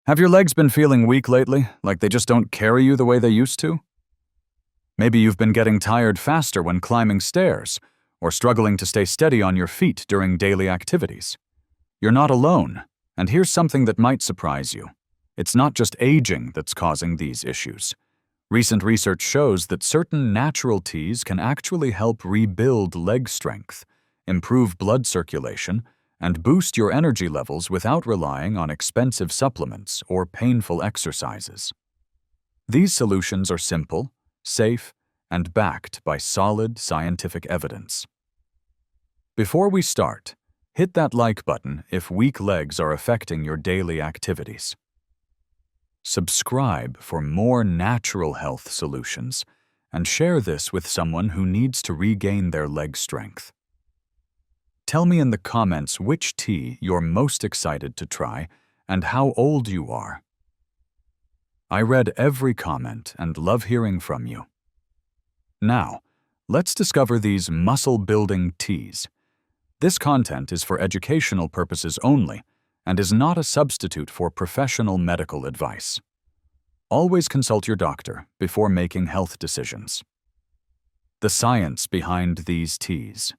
Have your legs been feeling weak lately, like they just don't carry you the way they used to? Maybe you've been getting tired faster when climbing stairs, or struggling to stay steady on your feet during daily activities. You're not alone, and here's something that might surprise you. It's not just aging that's causing these issues. Recent research shows that certain natural teas can actually help rebuild leg strength, improve blood circulation, and boost your energy levels without relying on expensive supplements or painful exercises. These solutions are simple, safe, and backed by solid scientific evidence. Before we start, hit that like button if weak legs are affecting your daily activities. Subscribe for more natural health solutions, and share this with someone who needs to regain their leg strength. Tell me in the comments which tea you're most excited to try and how old you are. I read every comment and love hearing from you. Now, let's discover these muscle-building teas. This content is for educational purposes only and is not a substitute for professional medical advice. Always consult your doctor before making health decisions. The science behind these teas.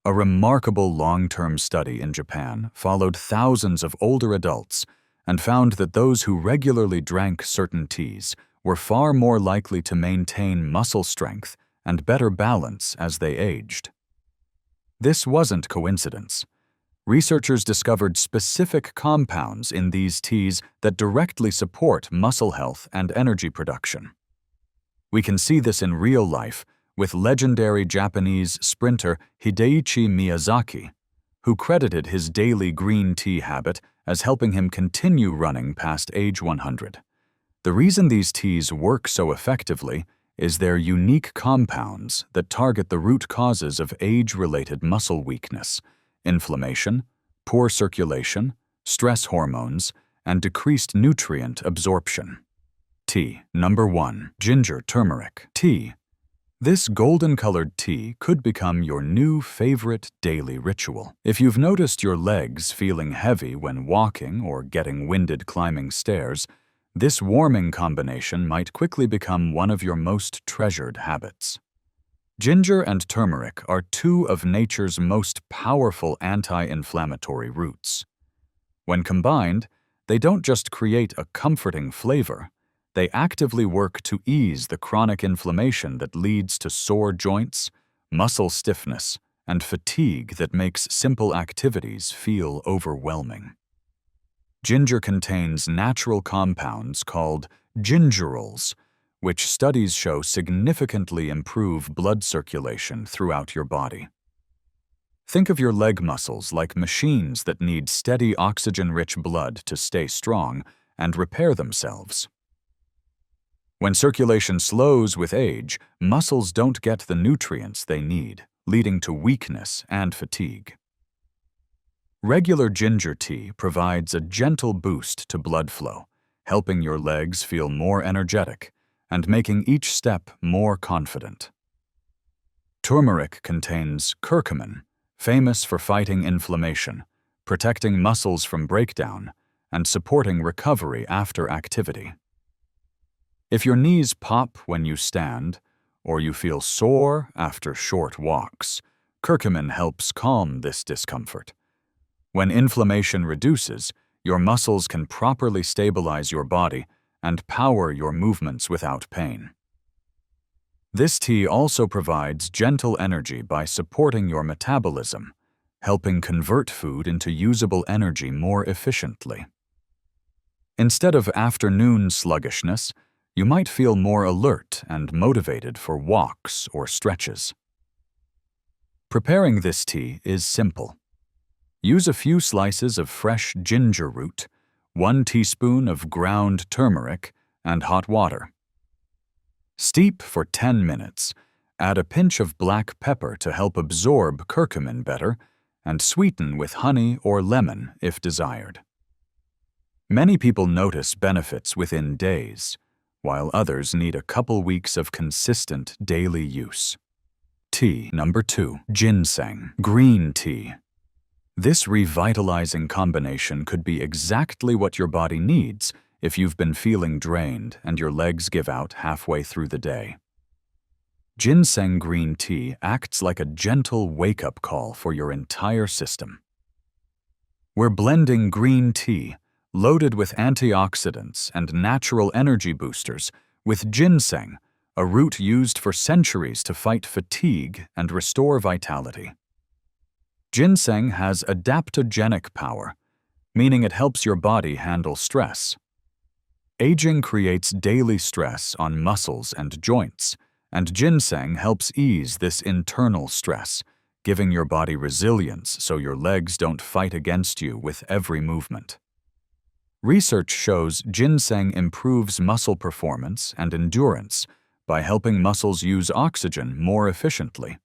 A remarkable long-term study in Japan followed thousands of older adults and found that those who regularly drank certain teas were far more likely to maintain muscle strength and better balance as they aged. This wasn't coincidence. Researchers discovered specific compounds in these teas that directly support muscle health and energy production. We can see this in real life with legendary Japanese sprinter Hideichi Miyazaki, who credited his daily green tea habit as helping him continue running past age 100. The reason these teas work so effectively is their unique compounds that target the root causes of age-related muscle weakness, inflammation, poor circulation, stress hormones, and decreased nutrient absorption. Tea number 1. Ginger turmeric tea. This golden-colored tea could become your new favorite daily ritual. If you've noticed your legs feeling heavy when walking or getting winded climbing stairs, this warming combination might quickly become one of your most treasured habits. Ginger and turmeric are two of nature's most powerful anti-inflammatory roots. When combined, they don't just create a comforting flavor, they actively work to ease the chronic inflammation that leads to sore joints, muscle stiffness, and fatigue that makes simple activities feel overwhelming. Ginger contains natural compounds called gingerols, which studies show significantly improve blood circulation throughout your body. Think of your leg muscles like machines that need steady oxygen-rich blood to stay strong and repair themselves. When circulation slows with age, muscles don't get the nutrients they need, leading to weakness and fatigue. Regular ginger tea provides a gentle boost to blood flow, helping your legs feel more energetic and making each step more confident. Turmeric contains curcumin, famous for fighting inflammation, protecting muscles from breakdown, and supporting recovery after activity. If your knees pop when you stand, or you feel sore after short walks, curcumin helps calm this discomfort. When inflammation reduces, your muscles can properly stabilize your body and power your movements without pain. This tea also provides gentle energy by supporting your metabolism, helping convert food into usable energy more efficiently. Instead of afternoon sluggishness, you might feel more alert and motivated for walks or stretches. Preparing this tea is simple. Use a few slices of fresh ginger root, 1 teaspoon of ground turmeric, and hot water. Steep for 10 minutes, add a pinch of black pepper to help absorb curcumin better, and sweeten with honey or lemon if desired. Many people notice benefits within days, while others need a couple weeks of consistent daily use. Tea number 2. Ginseng green tea. This revitalizing combination could be exactly what your body needs if you've been feeling drained and your legs give out halfway through the day. Ginseng green tea acts like a gentle wake-up call for your entire system. We're blending green tea, loaded with antioxidants and natural energy boosters, with ginseng, a root used for centuries to fight fatigue and restore vitality. Ginseng has adaptogenic power, meaning it helps your body handle stress. Aging creates daily stress on muscles and joints, and ginseng helps ease this internal stress, giving your body resilience so your legs don't fight against you with every movement. Research shows ginseng improves muscle performance and endurance by helping muscles use oxygen more efficiently.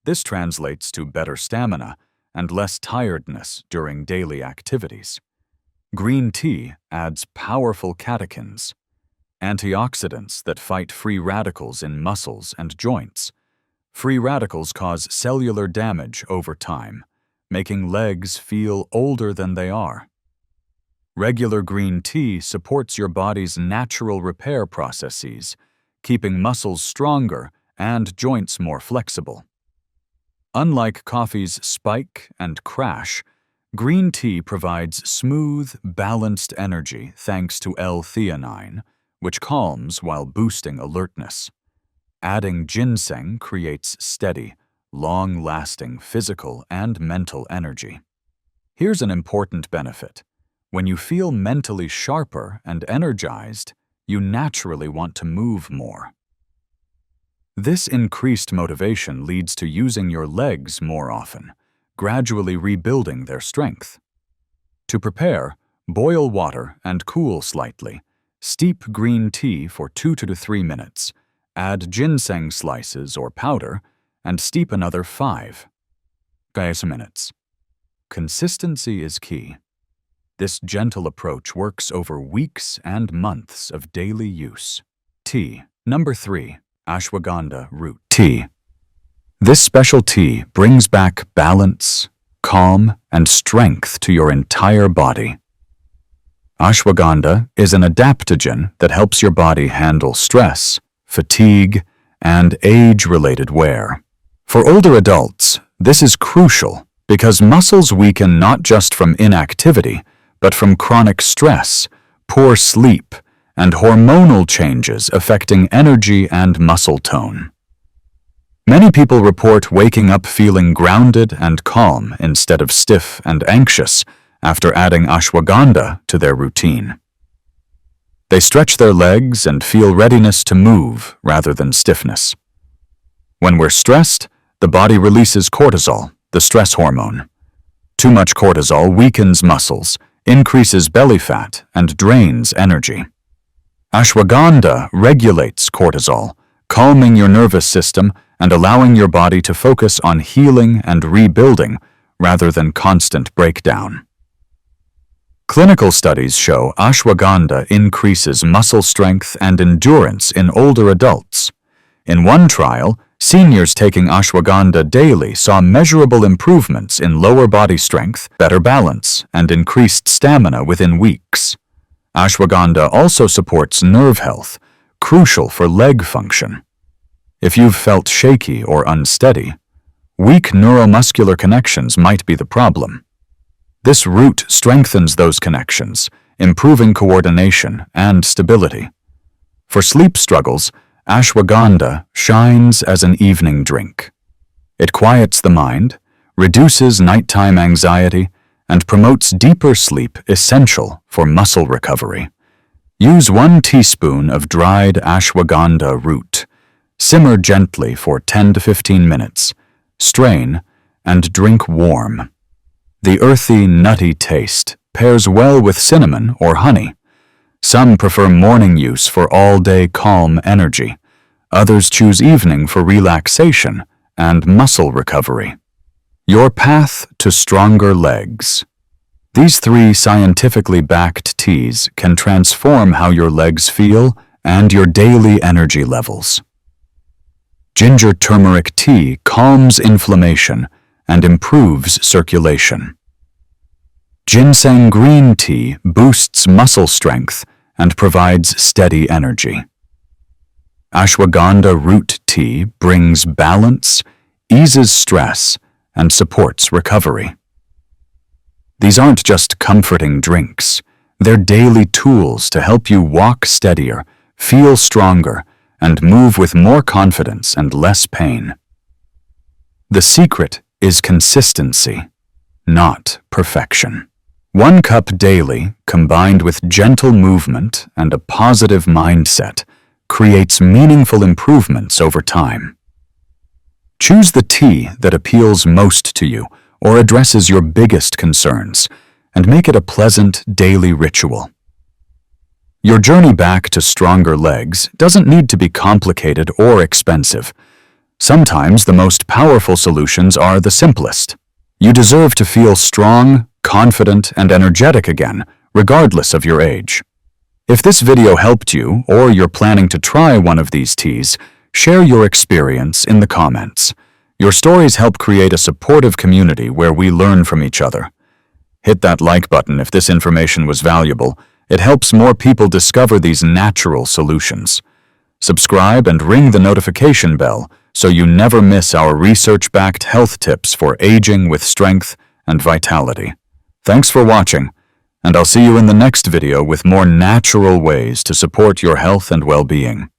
This translates to better stamina and less tiredness during daily activities. Green tea adds powerful catechins, antioxidants that fight free radicals in muscles and joints. Free radicals cause cellular damage over time, making legs feel older than they are. Regular green tea supports your body's natural repair processes, keeping muscles stronger and joints more flexible. Unlike coffee's spike and crash, green tea provides smooth, balanced energy thanks to L-theanine, which calms while boosting alertness. Adding ginseng creates steady, long-lasting physical and mental energy. Here's an important benefit. When you feel mentally sharper and energized, you naturally want to move more. This increased motivation leads to using your legs more often, gradually rebuilding their strength. To prepare, boil water and cool slightly. Steep green tea for 2 to 3 minutes. Add ginseng slices or powder and steep another 5 minutes. Consistency is key. This gentle approach works over weeks and months of daily use. Tea. Number 3. Ashwagandha root tea. This special tea brings back balance, calm, and strength to your entire body. Ashwagandha is an adaptogen that helps your body handle stress, fatigue, and age-related wear. For older adults, this is crucial because muscles weaken not just from inactivity, but from chronic stress, poor sleep, and hormonal changes affecting energy and muscle tone. Many people report waking up feeling grounded and calm instead of stiff and anxious after adding ashwagandha to their routine. They stretch their legs and feel readiness to move rather than stiffness. When we're stressed, the body releases cortisol, the stress hormone. Too much cortisol weakens muscles, increases belly fat, and drains energy. Ashwagandha regulates cortisol, calming your nervous system and allowing your body to focus on healing and rebuilding rather than constant breakdown. Clinical studies show ashwagandha increases muscle strength and endurance in older adults. In one trial, seniors taking ashwagandha daily saw measurable improvements in lower body strength, better balance, and increased stamina within weeks. Ashwagandha also supports nerve health, crucial for leg function. If you've felt shaky or unsteady, weak neuromuscular connections might be the problem. This root strengthens those connections, improving coordination and stability. For sleep struggles, ashwagandha shines as an evening drink. It quiets the mind, reduces nighttime anxiety, and promotes deeper sleep essential for muscle recovery. Use 1 teaspoon of dried ashwagandha root. Simmer gently for 10 to 15 minutes. Strain and drink warm. The earthy, nutty taste pairs well with cinnamon or honey. Some prefer morning use for all-day calm energy. Others choose evening for relaxation and muscle recovery. Your path to stronger legs. These 3 scientifically backed teas can transform how your legs feel and your daily energy levels. Ginger turmeric tea calms inflammation and improves circulation. Ginseng green tea boosts muscle strength and provides steady energy. Ashwagandha root tea brings balance, eases stress, and supports recovery. These aren't just comforting drinks. They're daily tools to help you walk steadier, feel stronger, and move with more confidence and less pain. The secret is consistency, not perfection. 1 cup daily, combined with gentle movement and a positive mindset, creates meaningful improvements over time. Choose the tea that appeals most to you or addresses your biggest concerns, and make it a pleasant daily ritual. Your journey back to stronger legs doesn't need to be complicated or expensive. Sometimes the most powerful solutions are the simplest. You deserve to feel strong, confident, and energetic again, regardless of your age. If this video helped you, or you're planning to try one of these teas, share your experience in the comments. Your stories help create a supportive community where we learn from each other. Hit that like button if this information was valuable. It helps more people discover these natural solutions. Subscribe and ring the notification bell so you never miss our research-backed health tips for aging with strength and vitality. Thanks for watching, and I'll see you in the next video with more natural ways to support your health and well-being.